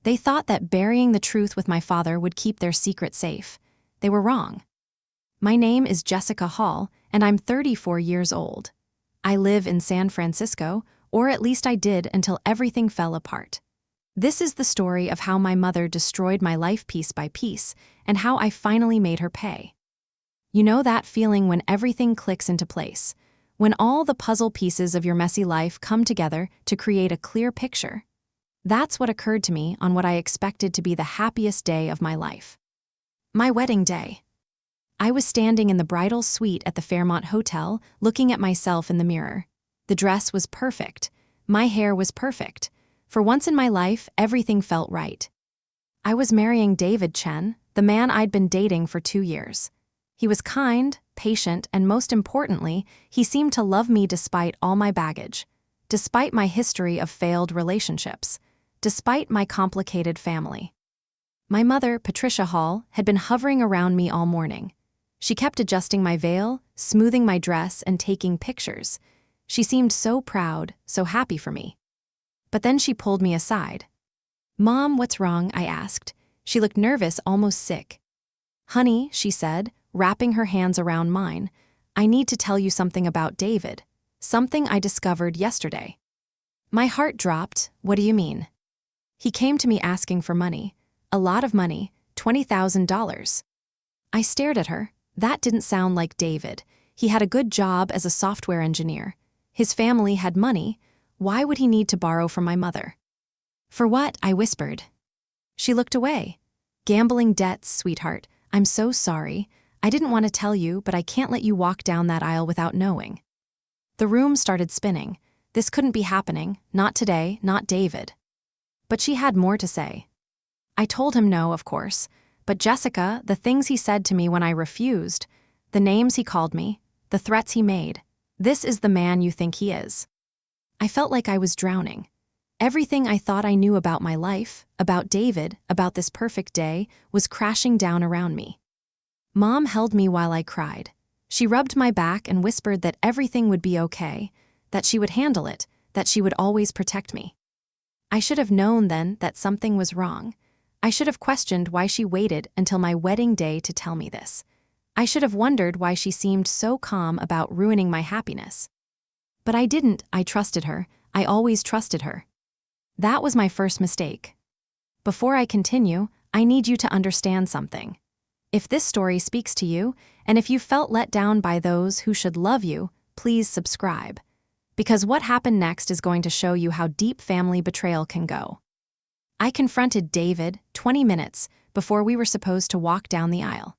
They thought that burying the truth with my father would keep their secret safe. They were wrong. My name is Jessica Hall, and I'm 34 years old. I live in San Francisco, or at least I did until everything fell apart. This is the story of how my mother destroyed my life piece by piece, and how I finally made her pay. You know that feeling when everything clicks into place, when all the puzzle pieces of your messy life come together to create a clear picture? That's what occurred to me on what I expected to be the happiest day of my life. My wedding day. I was standing in the bridal suite at the Fairmont Hotel, looking at myself in the mirror. The dress was perfect. My hair was perfect. For once in my life, everything felt right. I was marrying David Chen, the man I'd been dating for 2 years. He was kind, patient, and most importantly, he seemed to love me despite all my baggage, despite my history of failed relationships, despite my complicated family. My mother, Patricia Hall, had been hovering around me all morning. She kept adjusting my veil, smoothing my dress, and taking pictures. She seemed so proud, so happy for me. But then she pulled me aside. "Mom, what's wrong?" I asked. She looked nervous, almost sick. "Honey," she said, wrapping her hands around mine, "I need to tell you something about David, something I discovered yesterday." My heart dropped. "What do you mean?" "He came to me asking for money. A lot of money, $20,000. I stared at her. That didn't sound like David. He had a good job as a software engineer. His family had money. Why would he need to borrow from my mother? "For what?" I whispered. She looked away. "Gambling debts, sweetheart. I'm so sorry. I didn't want to tell you, but I can't let you walk down that aisle without knowing." The room started spinning. This couldn't be happening. Not today, not David. But she had more to say. I told him no, of course. But Jessica, the things he said to me when I refused, the names he called me, the threats he made, this is the man you think he is. I felt like I was drowning. Everything I thought I knew about my life, about David, about this perfect day, was crashing down around me. Mom held me while I cried. She rubbed my back and whispered that everything would be okay, that she would handle it, that she would always protect me. I should have known then that something was wrong. I should have questioned why she waited until my wedding day to tell me this. I should have wondered why she seemed so calm about ruining my happiness. But I didn't. I trusted her. I always trusted her. That was my first mistake. Before I continue, I need you to understand something. If this story speaks to you, and if you felt let down by those who should love you, please subscribe. Because what happened next is going to show you how deep family betrayal can go. I confronted David 20 minutes before we were supposed to walk down the aisle.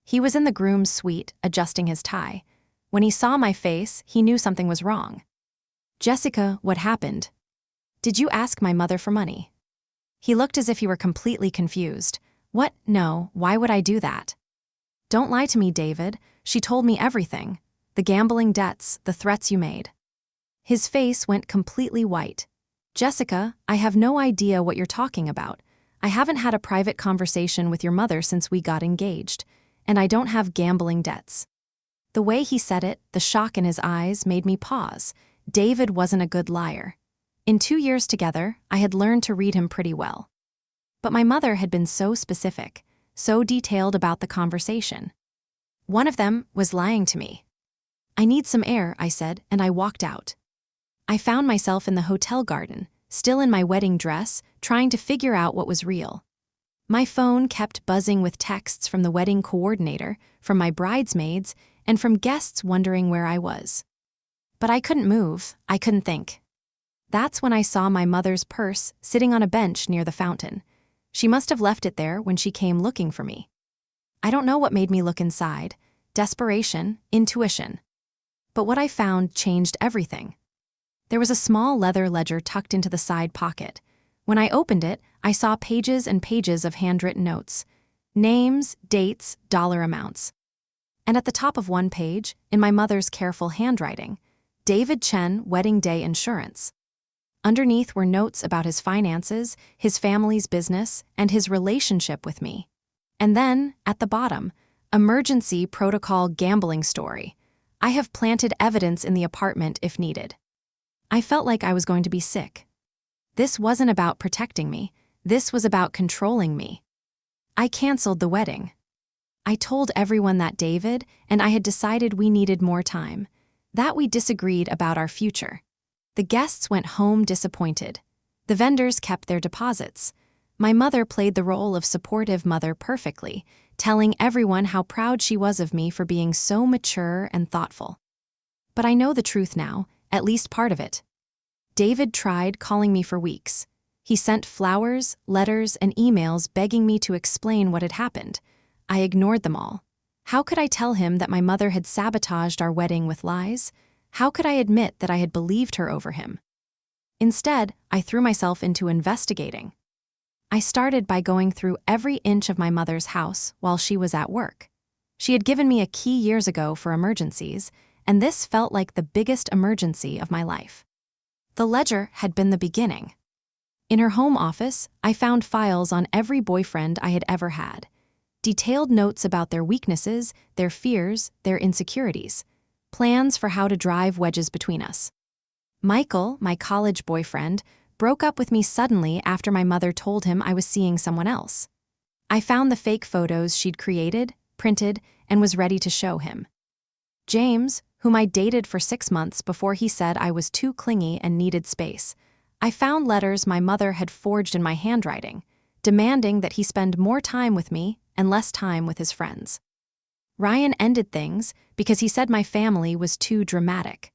He was in the groom's suite, adjusting his tie. When he saw my face, he knew something was wrong. "Jessica, what happened? Did you ask my mother for money?" He looked as if he were completely confused. "What? No, why would I do that?" "Don't lie to me, David. She told me everything. The gambling debts, the threats you made." His face went completely white. "Jessica, I have no idea what you're talking about. I haven't had a private conversation with your mother since we got engaged, and I don't have gambling debts." The way he said it, the shock in his eyes, made me pause. David wasn't a good liar. In 2 years together, I had learned to read him pretty well. But my mother had been so specific, so detailed about the conversation. One of them was lying to me. "I need some air," I said, and I walked out. I found myself in the hotel garden, still in my wedding dress, trying to figure out what was real. My phone kept buzzing with texts from the wedding coordinator, from my bridesmaids, and from guests wondering where I was. But I couldn't move, I couldn't think. That's when I saw my mother's purse sitting on a bench near the fountain. She must have left it there when she came looking for me. I don't know what made me look inside. Desperation, intuition. But what I found changed everything. There was a small leather ledger tucked into the side pocket. When I opened it, I saw pages and pages of handwritten notes. Names, dates, dollar amounts. And at the top of one page, in my mother's careful handwriting, "David Chen, wedding day insurance." Underneath were notes about his finances, his family's business, and his relationship with me. And then, at the bottom, "Emergency protocol gambling story. I have planted evidence in the apartment if needed." I felt like I was going to be sick. This wasn't about protecting me. This was about controlling me. I canceled the wedding. I told everyone that David and I had decided we needed more time, that we disagreed about our future. The guests went home disappointed. The vendors kept their deposits. My mother played the role of supportive mother perfectly, telling everyone how proud she was of me for being so mature and thoughtful. But I know the truth now, at least part of it. David tried calling me for weeks. He sent flowers, letters, and emails begging me to explain what had happened. I ignored them all. How could I tell him that my mother had sabotaged our wedding with lies? How could I admit that I had believed her over him? Instead, I threw myself into investigating. I started by going through every inch of my mother's house while she was at work. She had given me a key years ago for emergencies, and this felt like the biggest emergency of my life. The ledger had been the beginning. In her home office, I found files on every boyfriend I had ever had. Detailed notes about their weaknesses, their fears, their insecurities. Plans for how to drive wedges between us. Michael, my college boyfriend, broke up with me suddenly after my mother told him I was seeing someone else. I found the fake photos she'd created, printed, and was ready to show him. James, whom I dated for 6 months before he said I was too clingy and needed space, I found letters my mother had forged in my handwriting, demanding that he spend more time with me and less time with his friends. Ryan ended things because he said my family was too dramatic.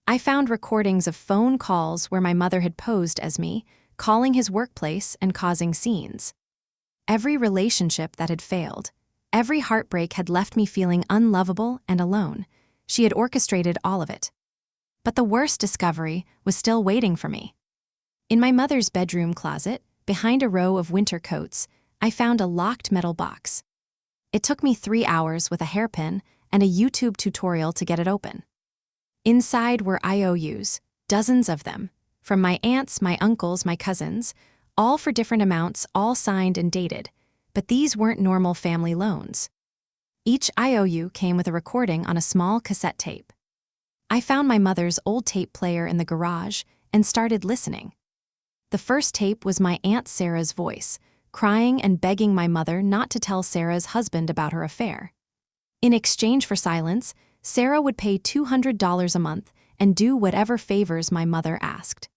I found recordings of phone calls where my mother had posed as me, calling his workplace and causing scenes. Every relationship that had failed, every heartbreak had left me feeling unlovable and alone. She had orchestrated all of it. But the worst discovery was still waiting for me. In my mother's bedroom closet, behind a row of winter coats, I found a locked metal box. It took me 3 hours with a hairpin and a YouTube tutorial to get it open. Inside were IOUs, dozens of them, from my aunts, my uncles, my cousins, all for different amounts, all signed and dated, but these weren't normal family loans. Each IOU came with a recording on a small cassette tape. I found my mother's old tape player in the garage and started listening. The first tape was my Aunt Sarah's voice, crying and begging my mother not to tell Sarah's husband about her affair. In exchange for silence, Sarah would pay $200 a month and do whatever favors my mother asked.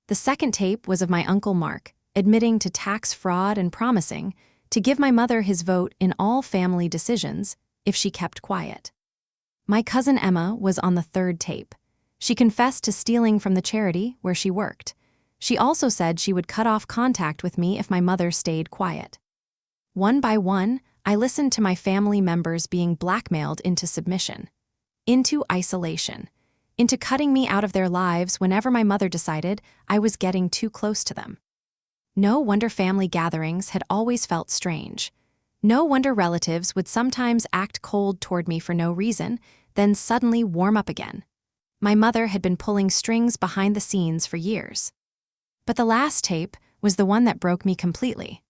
The second tape was of my Uncle Mark, admitting to tax fraud and promising to give my mother his vote in all family decisions if she kept quiet. My cousin Emma was on the third tape. She confessed to stealing from the charity where she worked. She also said she would cut off contact with me if my mother stayed quiet. One by one, I listened to my family members being blackmailed into submission, into isolation, into cutting me out of their lives whenever my mother decided I was getting too close to them. No wonder family gatherings had always felt strange. No wonder relatives would sometimes act cold toward me for no reason, then suddenly warm up again. My mother had been pulling strings behind the scenes for years. But the last tape was the one that broke me completely.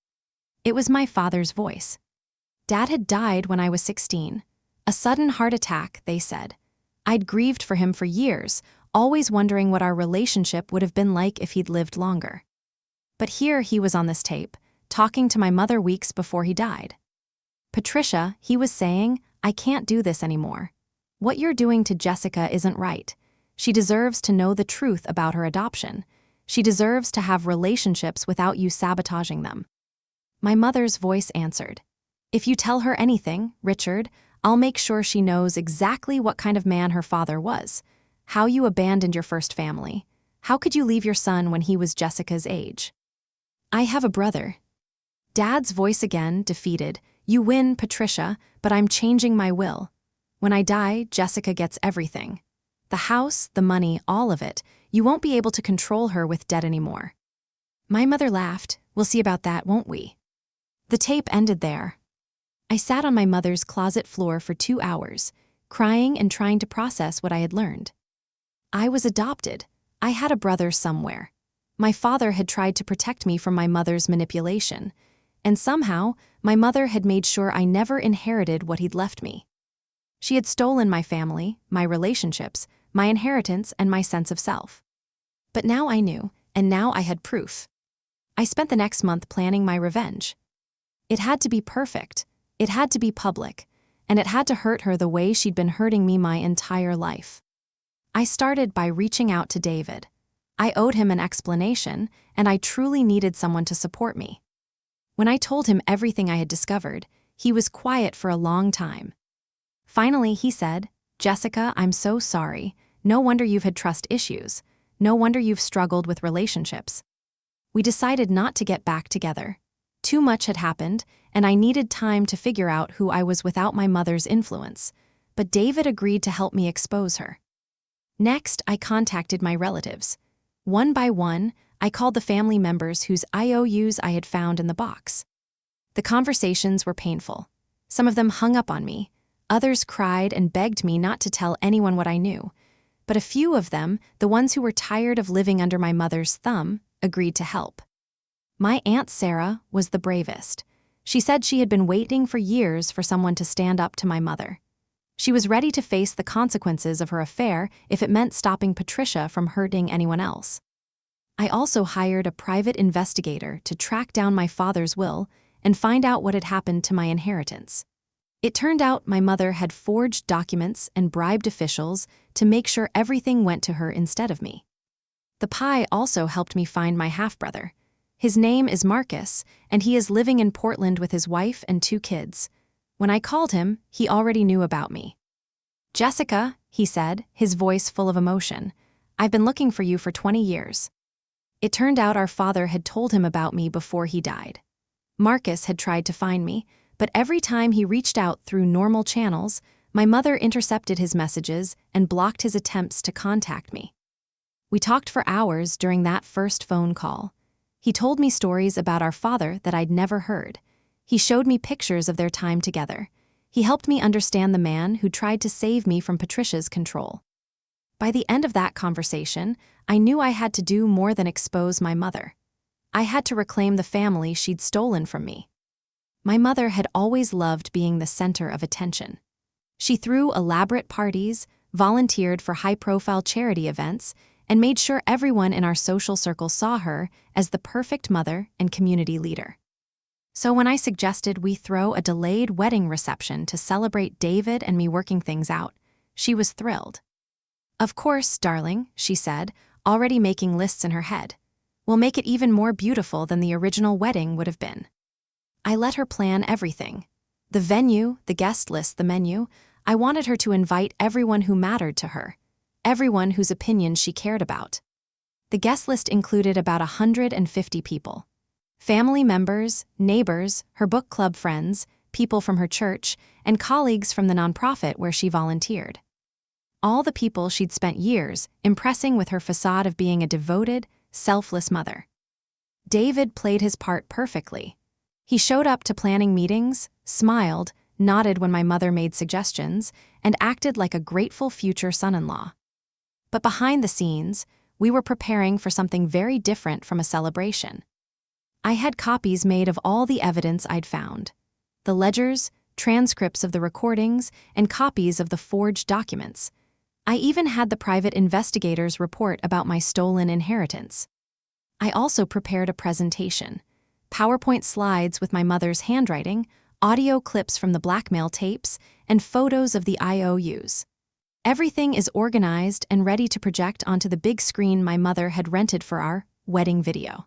It was my father's voice. Dad had died when I was 16. A sudden heart attack, they said. I'd grieved for him for years, always wondering what our relationship would have been like if he'd lived longer. But here he was on this tape, talking to my mother weeks before he died. Patricia, he was saying, I can't do this anymore. What you're doing to Jessica isn't right. She deserves to know the truth about her adoption. She deserves to have relationships without you sabotaging them. My mother's voice answered, If you tell her anything, Richard, I'll make sure she knows exactly what kind of man her father was, how you abandoned your first family. How could you leave your son when he was Jessica's age? I have a brother. Dad's voice again, defeated. You win, Patricia, but I'm changing my will. When I die, Jessica gets everything. The house, the money, all of it. You won't be able to control her with debt anymore. My mother laughed. We'll see about that, won't we? The tape ended there. I sat on my mother's closet floor for 2 hours, crying and trying to process what I had learned. I was adopted. I had a brother somewhere. My father had tried to protect me from my mother's manipulation, and somehow my mother had made sure I never inherited what he'd left me. She had stolen my family, my relationships, my inheritance, and my sense of self. But now I knew, and now I had proof. I spent the next month planning my revenge. It had to be perfect, it had to be public, and it had to hurt her the way she'd been hurting me my entire life. I started by reaching out to David. I owed him an explanation, and I truly needed someone to support me. When I told him everything I had discovered, he was quiet for a long time. Finally, he said, "Jessica, I'm so sorry. No wonder you've had trust issues. No wonder you've struggled with relationships." We decided not to get back together. Too much had happened, and I needed time to figure out who I was without my mother's influence. But David agreed to help me expose her. Next, I contacted my relatives. One by one, I called the family members whose IOUs I had found in the box. The conversations were painful. Some of them hung up on me. Others cried and begged me not to tell anyone what I knew. But a few of them, the ones who were tired of living under my mother's thumb, agreed to help. My Aunt Sarah was the bravest. She said she had been waiting for years for someone to stand up to my mother. She was ready to face the consequences of her affair if it meant stopping Patricia from hurting anyone else. I also hired a private investigator to track down my father's will and find out what had happened to my inheritance. It turned out my mother had forged documents and bribed officials to make sure everything went to her instead of me. The PI also helped me find my half-brother. His name is Marcus, and he is living in Portland with his wife and 2 kids. When I called him, he already knew about me. "Jessica," he said, his voice full of emotion, "I've been looking for you for 20 years. It turned out our father had told him about me before he died. Marcus had tried to find me, but every time he reached out through normal channels, my mother intercepted his messages and blocked his attempts to contact me. We talked for hours during that first phone call. He told me stories about our father that I'd never heard. He showed me pictures of their time together. He helped me understand the man who tried to save me from Patricia's control. By the end of that conversation, I knew I had to do more than expose my mother. I had to reclaim the family she'd stolen from me. My mother had always loved being the center of attention. She threw elaborate parties, volunteered for high-profile charity events, and made sure everyone in our social circle saw her as the perfect mother and community leader. So when I suggested we throw a delayed wedding reception to celebrate David and me working things out, she was thrilled. "Of course, darling," she said, already making lists in her head. "We'll make it even more beautiful than the original wedding would have been." I let her plan everything. The venue, the guest list, the menu. I wanted her to invite everyone who mattered to her, everyone whose opinions she cared about. The guest list included about 150 people. Family members, neighbors, her book club friends, people from her church, and colleagues from the nonprofit where she volunteered. All the people she'd spent years impressing with her facade of being a devoted, selfless mother. David played his part perfectly. He showed up to planning meetings, smiled, nodded when my mother made suggestions, and acted like a grateful future son-in-law. But behind the scenes, we were preparing for something very different from a celebration. I had copies made of all the evidence I'd found: the ledgers, transcripts of the recordings, and copies of the forged documents. I even had the private investigator's report about my stolen inheritance. I also prepared a presentation: PowerPoint slides with my mother's handwriting, audio clips from the blackmail tapes, and photos of the IOUs. Everything is organized and ready to project onto the big screen my mother had rented for our wedding video.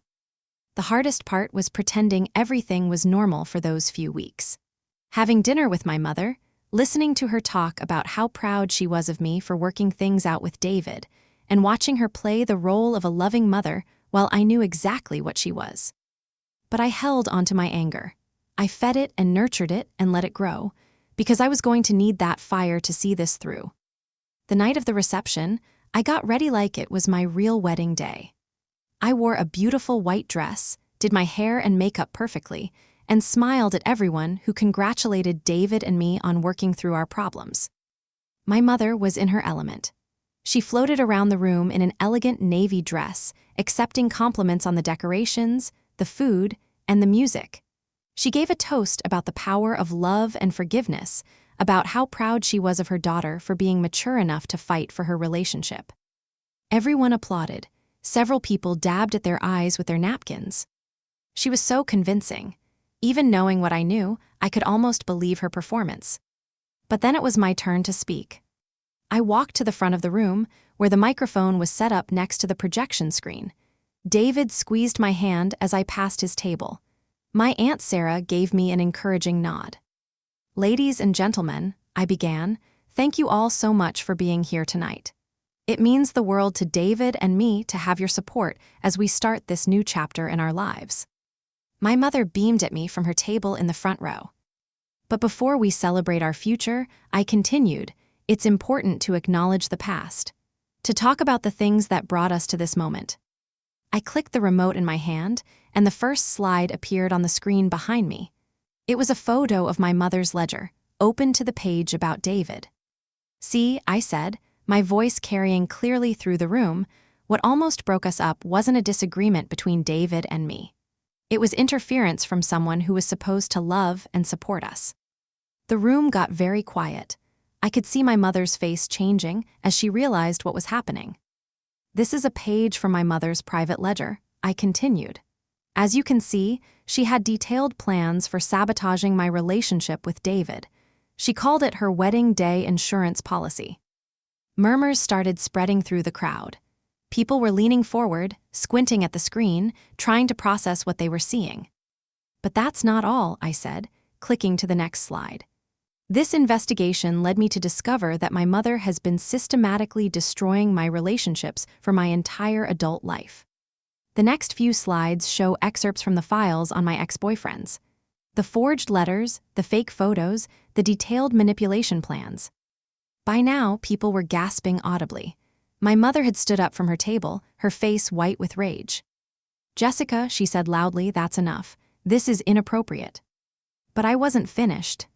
The hardest part was pretending everything was normal for those few weeks. Having dinner with my mother, listening to her talk about how proud she was of me for working things out with David, and watching her play the role of a loving mother while I knew exactly what she was. But I held onto my anger. I fed it and nurtured it and let it grow, because I was going to need that fire to see this through. The night of the reception, I got ready like it was my real wedding day. I wore a beautiful white dress, did my hair and makeup perfectly, and smiled at everyone who congratulated David and me on working through our problems. My mother was in her element. She floated around the room in an elegant navy dress, accepting compliments on the decorations, the food, and the music. She gave a toast about the power of love and forgiveness, about how proud she was of her daughter for being mature enough to fight for her relationship. Everyone applauded. Several people dabbed at their eyes with their napkins. She was so convincing. Even knowing what I knew, I could almost believe her performance. But then it was my turn to speak. I walked to the front of the room, where the microphone was set up next to the projection screen. David squeezed my hand as I passed his table. My Aunt Sarah gave me an encouraging nod. "Ladies and gentlemen," I began, "thank you all so much for being here tonight. It means the world to David and me to have your support as we start this new chapter in our lives." My mother beamed at me from her table in the front row. "But before we celebrate our future," I continued, "it's important to acknowledge the past, to talk about the things that brought us to this moment." I clicked the remote in my hand, and the first slide appeared on the screen behind me. It was a photo of my mother's ledger, open to the page about David. "See," I said, my voice carrying clearly through the room, "what almost broke us up wasn't a disagreement between David and me. It was interference from someone who was supposed to love and support us." The room got very quiet. I could see my mother's face changing as she realized what was happening. "This is a page from my mother's private ledger," I continued. "As you can see, she had detailed plans for sabotaging my relationship with David. She called it her wedding day insurance policy." Murmurs started spreading through the crowd. People were leaning forward, squinting at the screen, trying to process what they were seeing. "But that's not all," I said, clicking to the next slide. "This investigation led me to discover that my mother has been systematically destroying my relationships for my entire adult life." The next few slides show excerpts from the files on my ex-boyfriends. The forged letters, the fake photos, the detailed manipulation plans. By now, people were gasping audibly. My mother had stood up from her table, her face white with rage. "Jessica," she said loudly, "that's enough. This is inappropriate." But I wasn't finished.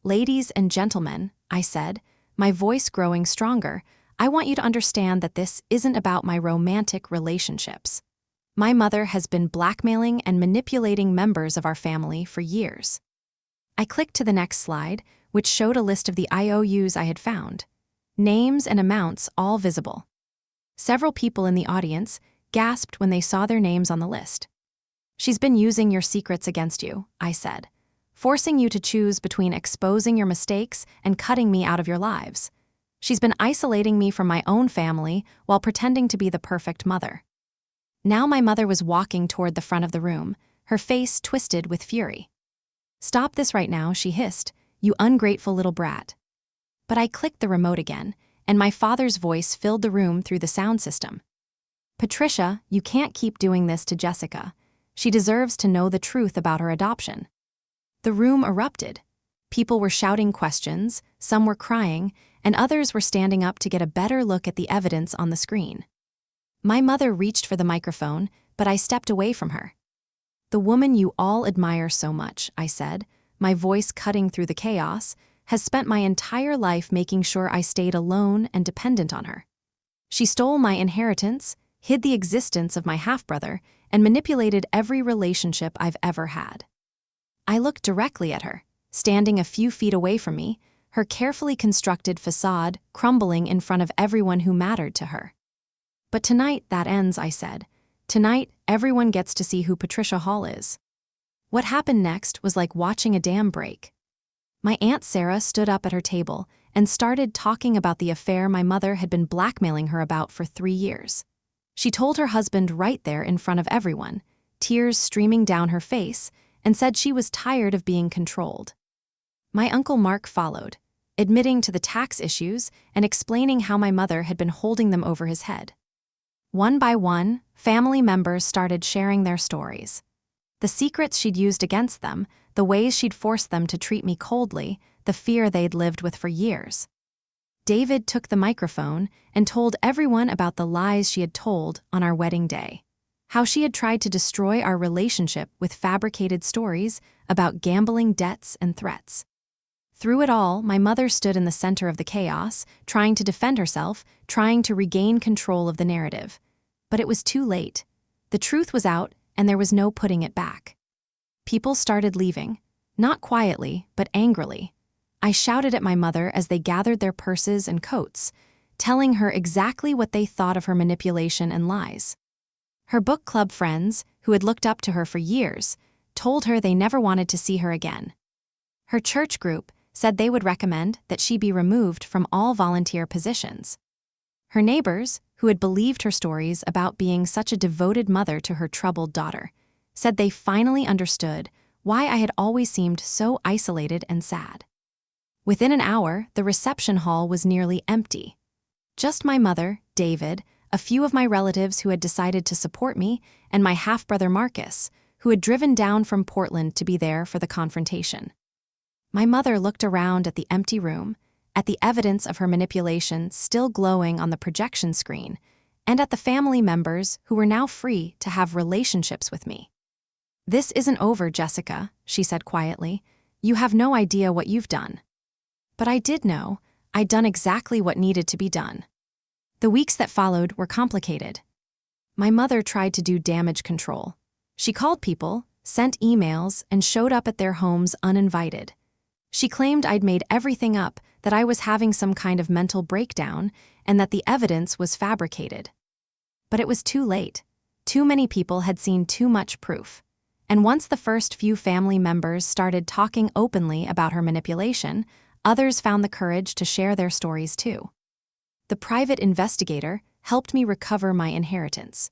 "Ladies and gentlemen," I said, my voice growing stronger, "I want you to understand that this isn't about my romantic relationships. My mother has been blackmailing and manipulating members of our family for years." I clicked to the next slide, which showed a list of the IOUs I had found. Names and amounts all visible. Several people in the audience gasped when they saw their names on the list. "She's been using your secrets against you," I said, "forcing you to choose between exposing your mistakes and cutting me out of your lives. She's been isolating me from my own family while pretending to be the perfect mother." Now my mother was walking toward the front of the room, her face twisted with fury. "Stop this right now," she hissed, "you ungrateful little brat." But I clicked the remote again, and my father's voice filled the room through the sound system. "Patricia, you can't keep doing this to Jessica. She deserves to know the truth about her adoption." The room erupted. People were shouting questions, some were crying, and others were standing up to get a better look at the evidence on the screen. My mother reached for the microphone, but I stepped away from her. "The woman you all admire so much," I said, my voice cutting through the chaos, "has spent my entire life making sure I stayed alone and dependent on her. She stole my inheritance, hid the existence of my half-brother, and manipulated every relationship I've ever had." I looked directly at her, standing a few feet away from me, her carefully constructed facade crumbling in front of everyone who mattered to her. "But tonight that ends," I said. "Tonight, everyone gets to see who Patricia Hall is." What happened next was like watching a dam break. My Aunt Sarah stood up at her table and started talking about the affair my mother had been blackmailing her about for 3 years. She told her husband right there in front of everyone, tears streaming down her face, and said she was tired of being controlled. My Uncle Mark followed, admitting to the tax issues and explaining how my mother had been holding them over his head. One by one, family members started sharing their stories. The secrets she'd used against them, the ways she'd forced them to treat me coldly, the fear they'd lived with for years. David took the microphone and told everyone about the lies she had told on our wedding day. How she had tried to destroy our relationship with fabricated stories about gambling debts and threats. Through it all, my mother stood in the center of the chaos, trying to defend herself, trying to regain control of the narrative. But it was too late. The truth was out, and there was no putting it back. People started leaving, not quietly, but angrily. I shouted at my mother as they gathered their purses and coats, telling her exactly what they thought of her manipulation and lies. Her book club friends, who had looked up to her for years, told her they never wanted to see her again. Her church group said they would recommend that she be removed from all volunteer positions. Her neighbors, who had believed her stories about being such a devoted mother to her troubled daughter, said they finally understood why I had always seemed so isolated and sad. Within an hour, the reception hall was nearly empty. Just my mother, David, a few of my relatives who had decided to support me, and my half-brother Marcus, who had driven down from Portland to be there for the confrontation. My mother looked around at the empty room, at the evidence of her manipulation still glowing on the projection screen, and at the family members who were now free to have relationships with me. "This isn't over, Jessica," she said quietly. "You have no idea what you've done." But I did know. I'd done exactly what needed to be done. The weeks that followed were complicated. My mother tried to do damage control. She called people, sent emails, and showed up at their homes uninvited. She claimed I'd made everything up, that I was having some kind of mental breakdown, and that the evidence was fabricated. But it was too late. Too many people had seen too much proof. And once the first few family members started talking openly about her manipulation, others found the courage to share their stories too. The private investigator helped me recover my inheritance.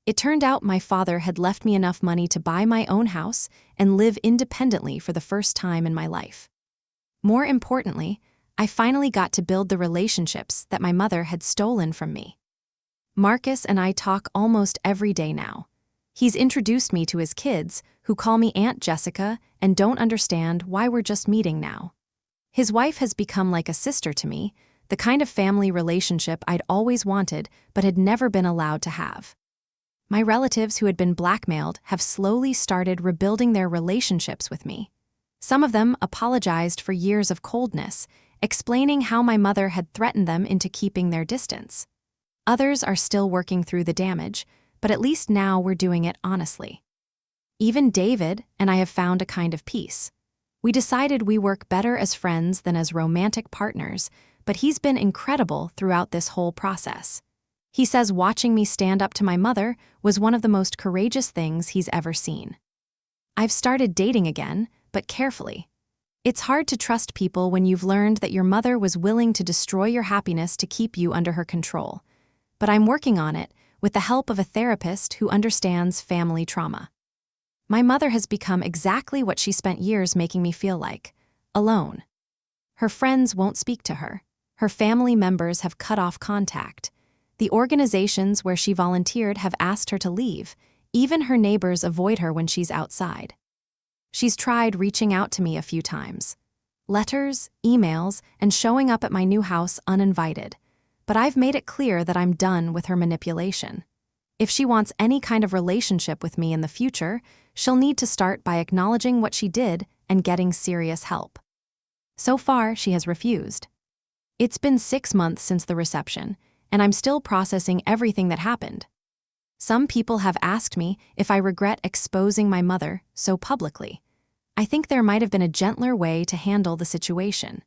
It turned out my father had left me enough money to buy my own house and live independently for the first time in my life. More importantly, I finally got to build the relationships that my mother had stolen from me. Marcus and I talk almost every day now. He's introduced me to his kids, who call me Aunt Jessica and don't understand why we're just meeting now. His wife has become like a sister to me, the kind of family relationship I'd always wanted but had never been allowed to have. My relatives who had been blackmailed have slowly started rebuilding their relationships with me. Some of them apologized for years of coldness, explaining how my mother had threatened them into keeping their distance. Others are still working through the damage, but at least now we're doing it honestly. Even David and I have found a kind of peace. We decided we work better as friends than as romantic partners, but he's been incredible throughout this whole process. He says watching me stand up to my mother was one of the most courageous things he's ever seen. I've started dating again, but carefully. It's hard to trust people when you've learned that your mother was willing to destroy your happiness to keep you under her control. But I'm working on it with the help of a therapist who understands family trauma. My mother has become exactly what she spent years making me feel like: alone. Her friends won't speak to her. Her family members have cut off contact. The organizations where she volunteered have asked her to leave. Even her neighbors avoid her when she's outside. She's tried reaching out to me a few times. Letters, emails, and showing up at my new house uninvited. But I've made it clear that I'm done with her manipulation. If she wants any kind of relationship with me in the future, she'll need to start by acknowledging what she did and getting serious help. So far, she has refused. It's been 6 months since the reception, and I'm still processing everything that happened. Some people have asked me if I regret exposing my mother so publicly. I think there might have been a gentler way to handle the situation.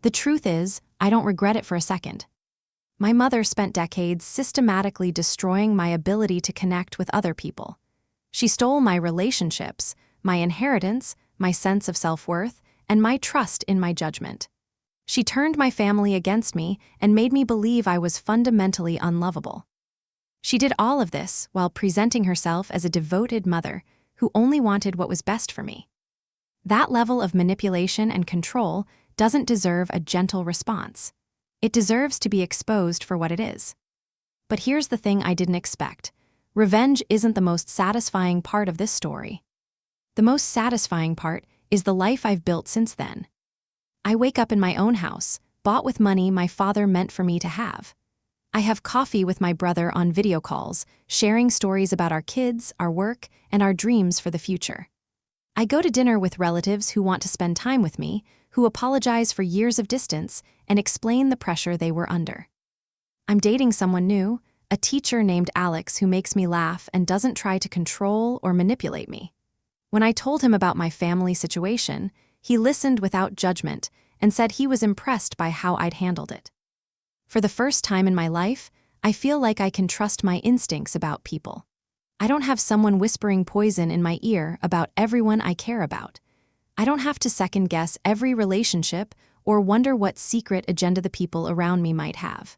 The truth is, I don't regret it for a second. My mother spent decades systematically destroying my ability to connect with other people. She stole my relationships, my inheritance, my sense of self-worth, and my trust in my judgment. She turned my family against me and made me believe I was fundamentally unlovable. She did all of this while presenting herself as a devoted mother who only wanted what was best for me. That level of manipulation and control doesn't deserve a gentle response. It deserves to be exposed for what it is. But here's the thing I didn't expect. Revenge isn't the most satisfying part of this story. The most satisfying part is the life I've built since then. I wake up in my own house, bought with money my father meant for me to have. I have coffee with my brother on video calls, sharing stories about our kids, our work, and our dreams for the future. I go to dinner with relatives who want to spend time with me, who apologize for years of distance and explain the pressure they were under. I'm dating someone new, a teacher named Alex who makes me laugh and doesn't try to control or manipulate me. When I told him about my family situation, he listened without judgment and said he was impressed by how I'd handled it. For the first time in my life, I feel like I can trust my instincts about people. I don't have someone whispering poison in my ear about everyone I care about. I don't have to second-guess every relationship or wonder what secret agenda the people around me might have.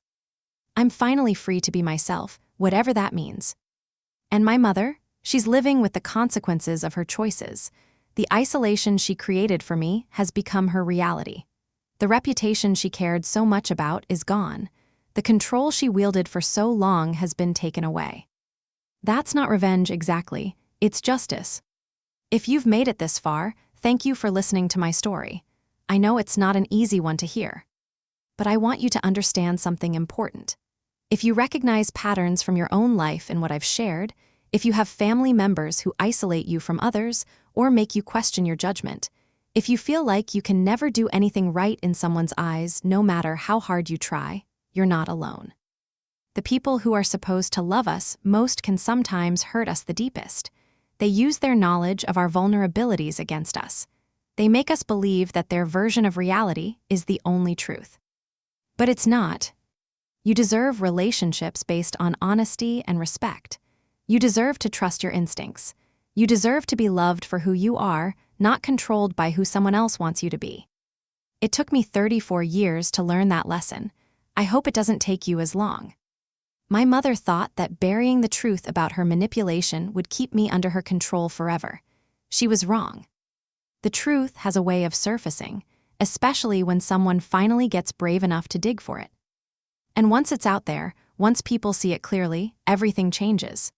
I'm finally free to be myself, whatever that means. And my mother? She's living with the consequences of her choices. The isolation she created for me has become her reality. The reputation she cared so much about is gone. The control she wielded for so long has been taken away. That's not revenge exactly, it's justice. If you've made it this far, thank you for listening to my story. I know it's not an easy one to hear. But I want you to understand something important. If you recognize patterns from your own life in what I've shared, if you have family members who isolate you from others or make you question your judgment, if you feel like you can never do anything right in someone's eyes no matter how hard you try, you're not alone. The people who are supposed to love us most can sometimes hurt us the deepest. They use their knowledge of our vulnerabilities against us. They make us believe that their version of reality is the only truth. But it's not. You deserve relationships based on honesty and respect. You deserve to trust your instincts. You deserve to be loved for who you are, not controlled by who someone else wants you to be. It took me 34 years to learn that lesson. I hope it doesn't take you as long. My mother thought that burying the truth about her manipulation would keep me under her control forever. She was wrong. The truth has a way of surfacing, especially when someone finally gets brave enough to dig for it. And once it's out there, once people see it clearly, everything changes.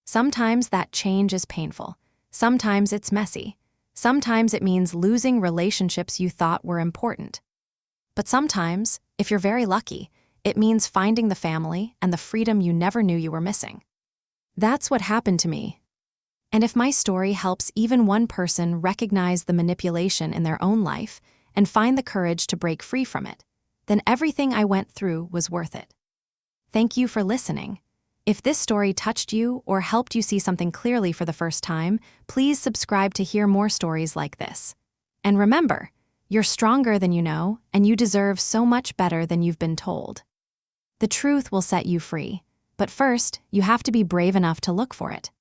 Sometimes that change is painful. Sometimes it's messy. Sometimes it means losing relationships you thought were important. But sometimes, if you're very lucky, it means finding the family and the freedom you never knew you were missing. That's what happened to me. And if my story helps even one person recognize the manipulation in their own life and find the courage to break free from it, then everything I went through was worth it. Thank you for listening. If this story touched you or helped you see something clearly for the first time, please subscribe to hear more stories like this. And remember, you're stronger than you know, and you deserve so much better than you've been told. The truth will set you free, but first, you have to be brave enough to look for it.